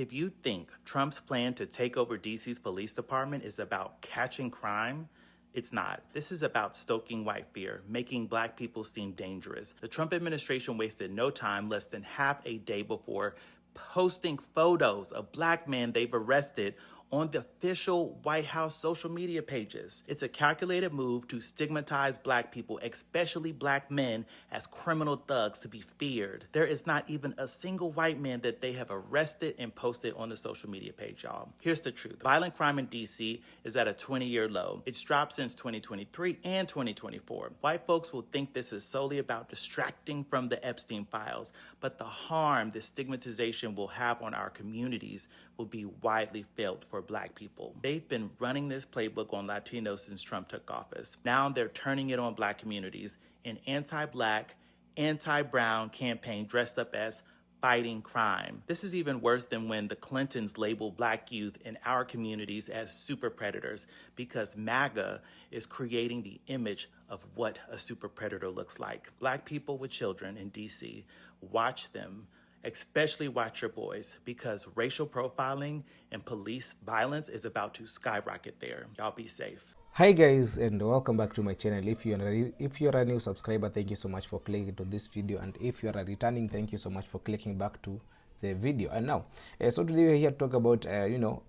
If you think Trump's plan to take over DC's police department is about catching crime, it's not. This is about stoking white fear, making black people seem dangerous. The Trump administration wasted no time, less than half a day before posting photos of black men they've arrested on the official White House social media pages. It's a calculated move to stigmatize black people, especially black men, as criminal thugs to be feared. There is not even a single white man that they have arrested and posted on the social media page, y'all. Here's the truth. Violent crime in DC is at a 20-year low. It's dropped since 2023 and 2024. White folks will think this is solely about distracting from the Epstein files, but the harm this stigmatization will have on our communities will be widely felt for black people. They've been running this playbook on Latinos since Trump took office. Now they're turning it on black communities. An anti-black, anti-brown campaign dressed up as fighting crime. This is even worse than when the Clintons labeled black youth in our communities as super predators, because MAGA is creating the image of what a super predator looks like. Black people with children in DC, watch them. Especially watch your boys, because racial profiling and police violence is about to skyrocket there. Y'all be safe. Hi guys, and welcome back to my channel. If you're a new subscriber, thank you so much for clicking to this video, and if you're a returning, thank you so much for clicking back to the video. And now so today we're here to talk about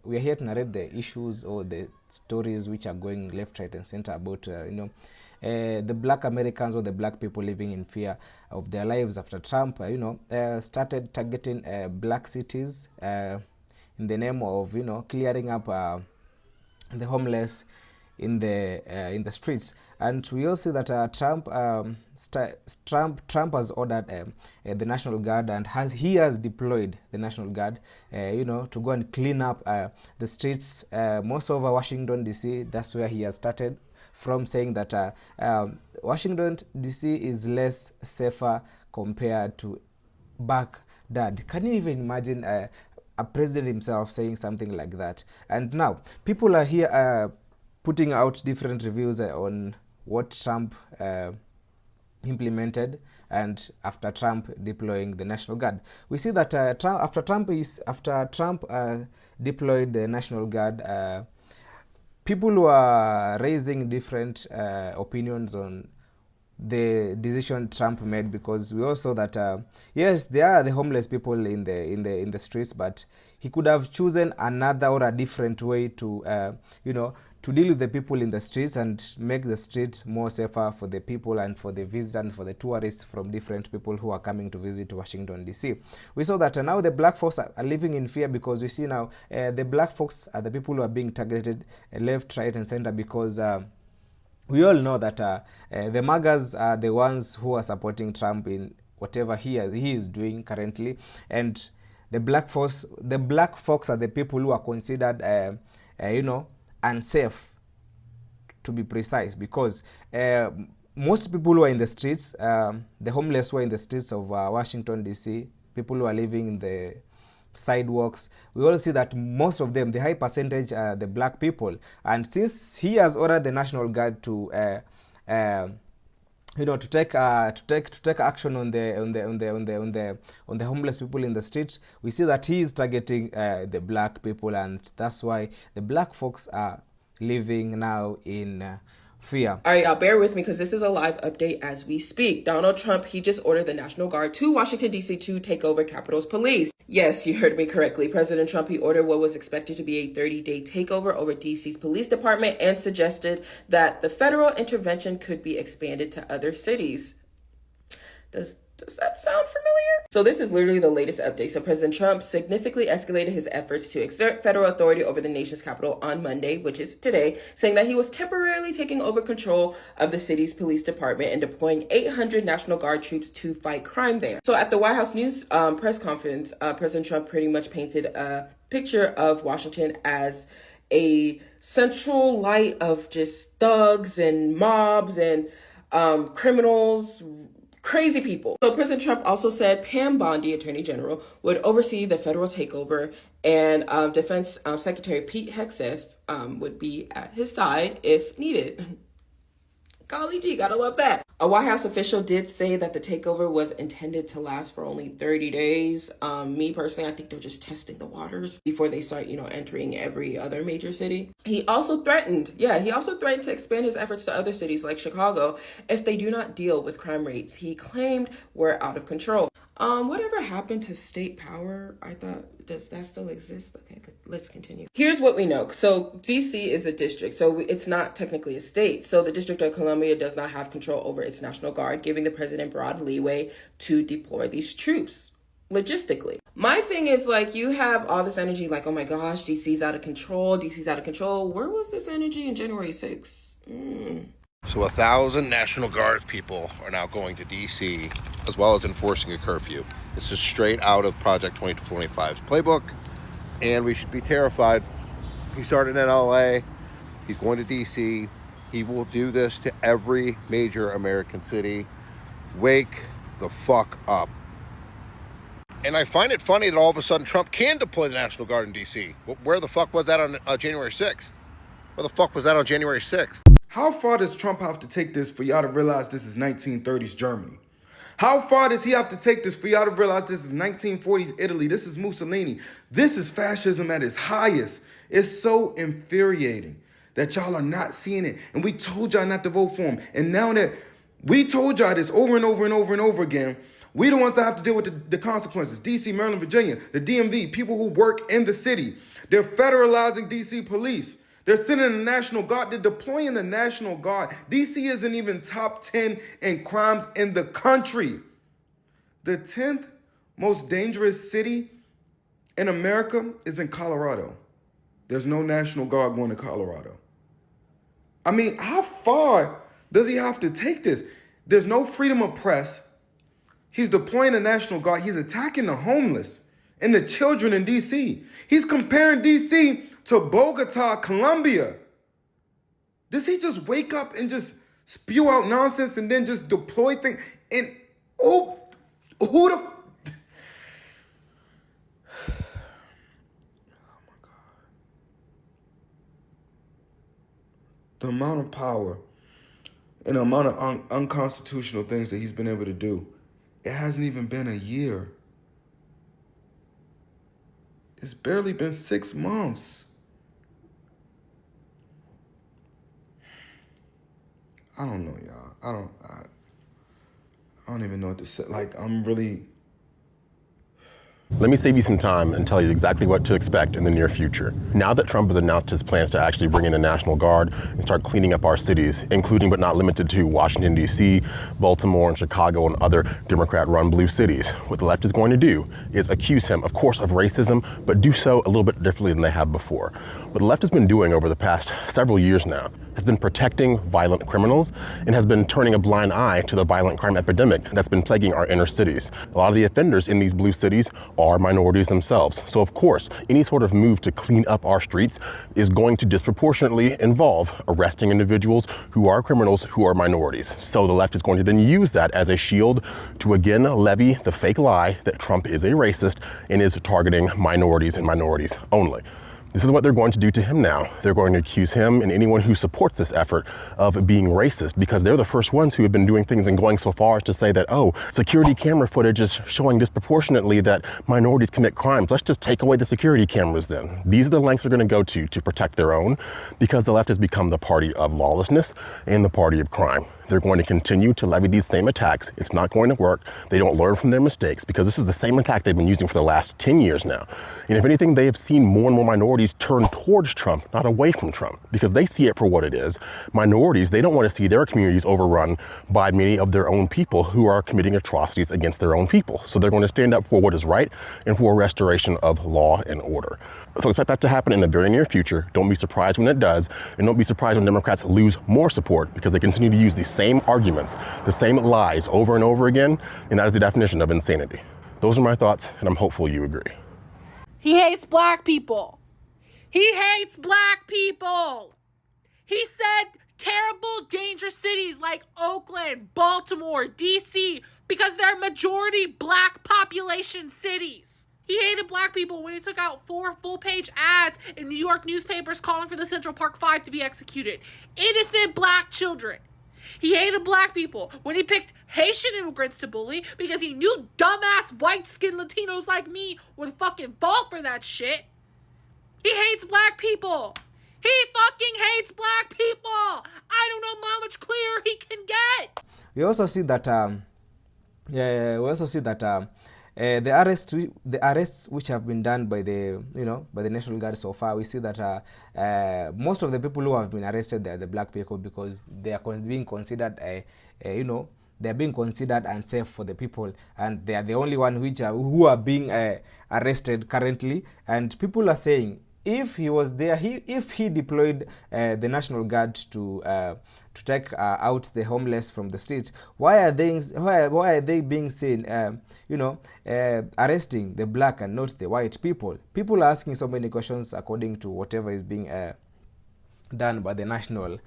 we're here to narrate the issues or the stories which are going left, right and center about the black Americans or the black people living in fear of their lives after Trump started targeting black cities in the name of clearing up the homeless in the streets. And we all see that Trump has ordered the National Guard, and he has deployed the National Guard to go and clean up the streets most over Washington DC. That's where he has started from, saying that Washington DC is less safer compared to Baghdad. Can you even imagine a president himself saying something like that? And now people are here putting out different reviews on what Trump implemented, and after Trump deploying the National Guard. We see that after Trump deployed the National Guard, people were raising different opinions on the decision Trump made, because we also that yes, there are the homeless people in the streets, but he could have chosen another or a different way to to deal with the people in the streets and make the street more safer for the people and for the visitors and for the tourists from different people who are coming to visit Washington DC. We saw that now the black folks are living in fear, because we see now the black folks are the people who are being targeted left, right and center, because we all know that the MAGAs are the ones who are supporting Trump in whatever he is doing currently, and the black folks are the people who are considered unsafe, to be precise, because most people who are in the streets, the homeless who are in the streets of Washington DC, people who are living in the sidewalks, we all see that most of them, the high percentage, are the black people. And since he has ordered the National Guard to to take action on the homeless people in the streets, we see that he is targeting the black people, and that's why the black folks are living now in fear. All right, y'all, bear with me because this is a live update as we speak. Donald Trump, he just ordered the National Guard to Washington, D.C. to take over Capitol's police. Yes, you heard me correctly. President Trump, he ordered what was expected to be a 30-day takeover over D.C.'s police department and suggested that the federal intervention could be expanded to other cities. Does that sound familiar? So this is literally the latest update. So President Trump significantly escalated his efforts to exert federal authority over the nation's capital on Monday, which is today, saying that he was temporarily taking over control of the city's police department and deploying 800 National Guard troops to fight crime there. So at the White House news press conference, President Trump pretty much painted a picture of Washington as a central light of just thugs and mobs and criminals, crazy people. So President Trump also said Pam Bondi, Attorney General, would oversee the federal takeover, and Defense Secretary Pete Hegseth would be at his side if needed. Golly gee, gotta love that. A White House official did say that the takeover was intended to last for only 30 days. Me personally, I think they're just testing the waters before they start, entering every other major city. He also threatened to expand his efforts to other cities like Chicago if they do not deal with crime rates he claimed were out of control. Whatever happened to state power? I thought, does that still exist? Okay, let's continue. Here's what we know. So DC is a district, so it's not technically a state. So the District of Columbia does not have control over its National Guard, giving the president broad leeway to deploy these troops logistically. My thing is, you have all this energy, oh my gosh, DC's out of control. Where was this energy in January 6th? So 1,000 National Guard people are now going to DC, as well as enforcing a curfew. This is straight out of Project 2025's playbook, and we should be terrified. He started in LA, he's going to DC. He will do this to every major American city. Wake the fuck up. And I find it funny that all of a sudden Trump can deploy the National Guard in DC. Where the fuck was that on January 6th? Where the fuck was that on January 6th? How far does Trump have to take this for y'all to realize this is 1930s Germany? How far does he have to take this for y'all to realize this is 1940s Italy? This is Mussolini. This is fascism at its highest. It's so infuriating that y'all are not seeing it. And we told y'all not to vote for him. And now that we told y'all this over and over and over and over again, we the ones that have to deal with the consequences. DC, Maryland, Virginia, the DMV, people who work in the city. They're federalizing DC police. They're sending the National Guard. They're deploying the National Guard. DC isn't even top 10 in crimes in the country. The 10th most dangerous city in America is in Colorado. There's no National Guard going to Colorado. I mean, how far does he have to take this? There's no freedom of press. He's deploying the National Guard. He's attacking the homeless and the children in DC. He's comparing DC to Bogota, Colombia. Does he just wake up and just spew out nonsense and then just deploy things? And who the... Oh my God. The amount of power and the amount of unconstitutional things that he's been able to do, it hasn't even been a year. It's barely been 6 months. I don't know, y'all. I don't even know what to say. I'm really... Let me save you some time and tell you exactly what to expect in the near future. Now that Trump has announced his plans to actually bring in the National Guard and start cleaning up our cities, including but not limited to Washington, D.C., Baltimore, and Chicago, and other Democrat-run blue cities, what the left is going to do is accuse him, of course, of racism, but do so a little bit differently than they have before. What the left has been doing over the past several years now has been protecting violent criminals and has been turning a blind eye to the violent crime epidemic that's been plaguing our inner cities. A lot of the offenders in these blue cities are minorities themselves. So of course, any sort of move to clean up our streets is going to disproportionately involve arresting individuals who are criminals who are minorities. So the left is going to then use that as a shield to again levy the fake lie that Trump is a racist and is targeting minorities and minorities only. This is what they're going to do to him now. They're going to accuse him and anyone who supports this effort of being racist because they're the first ones who have been doing things and going so far as to say that, oh, security camera footage is showing disproportionately that minorities commit crimes. Let's just take away the security cameras then. These are the lengths they're going to go to protect their own because the left has become the party of lawlessness and the party of crime. They're going to continue to levy these same attacks. It's not going to work. They don't learn from their mistakes because this is the same attack they've been using for the last 10 years now. And if anything, they have seen more and more minorities turn towards Trump, not away from Trump, because they see it for what it is. Minorities, they don't want to see their communities overrun by many of their own people who are committing atrocities against their own people. So they're going to stand up for what is right and for a restoration of law and order. So expect that to happen in the very near future. Don't be surprised when it does. And don't be surprised when Democrats lose more support because they continue to use these same arguments, the same lies over and over again. And that is the definition of insanity. Those are my thoughts, and I'm hopeful you agree. He hates black people. He hates black people. He said terrible, dangerous cities like Oakland, Baltimore, D.C., because they're majority black population cities. He hated black people when he took out 4 full-page ads in New York newspapers calling for the Central Park Five to be executed. Innocent black children. He hated black people when he picked Haitian immigrants to bully because he knew dumbass white-skinned Latinos like me would fucking fall for that shit. He hates black people. He fucking hates black people. I don't know how much clearer he can get. We also see that the arrests which have been done by the by the National Guard so far, we see that most of the people who have been arrested, they are the black people, because they are being considered they're being considered unsafe for the people, and they are the only one who are being arrested currently. And people are saying, if he was there, if he deployed the National Guard to take out the homeless from the streets, why are they being seen arresting the black and not the white people? People are asking so many questions according to whatever is being done by the National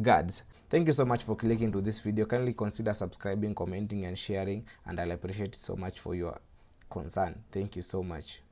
Guards. Thank you so much for clicking to this video. Kindly consider subscribing, commenting and sharing, and I'll appreciate so much for your concern. Thank you so much.